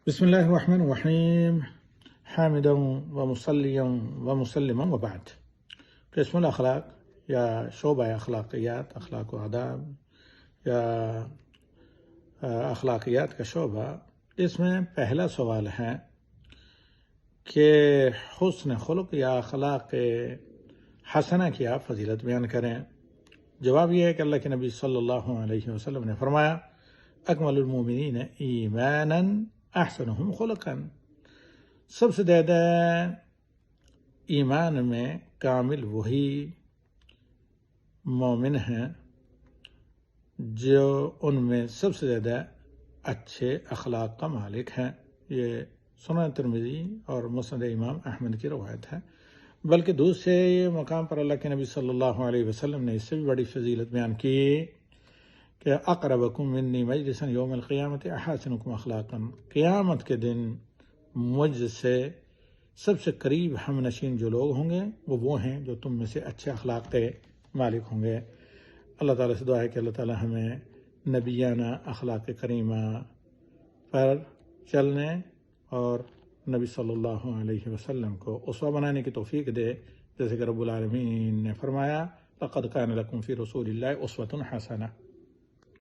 بسم الله الرحمن الرحيم حامدا ومصليا ومسلما وبعد. قسم الاخلاق یا شعبہ اخلاقیات، اخلاق و آداب یا اخلاقیات کا شعبہ، اس میں پہلا سوال ہے کہ حسن خلق یا اخلاق حسنہ کی آپ فضیلت بیان کریں۔ جواب یہ ہے کہ اللہ کے نبی صلی اللہ علیہ وسلم نے فرمایا، اکمل المومنین ایمانا احسنہم خلقا، سب سے زیادہ ایمان میں کامل وہی مومن ہیں جو ان میں سب سے زیادہ اچھے اخلاق کا مالک ہیں۔ یہ سنن ترمذی اور مسند امام احمد کی روایت ہے، بلکہ دوسرے مقام پر اللہ کے نبی صلی اللہ علیہ وسلم نے اس سے بھی بڑی فضیلت بیان کی کہ اقربکم منی مجلسا یوم القیامت احسنکم اخلاقا، قیامت کے دن مجھ سے سب سے قریب ہم نشین جو لوگ ہوں گے وہ ہیں جو تم میں سے اچھے اخلاق کے مالک ہوں گے۔ اللہ تعالیٰ سے دعا ہے کہ اللہ تعالیٰ ہمیں نبیانہ اخلاق کریمہ پر چلنے اور نبی صلی اللہ علیہ وسلم کو اسوہ بنانے کی توفیق دے، جیسے کہ رب العالمین نے فرمایا، لقد کان لکم فی رسول اللہ اسوۃ حسنہ۔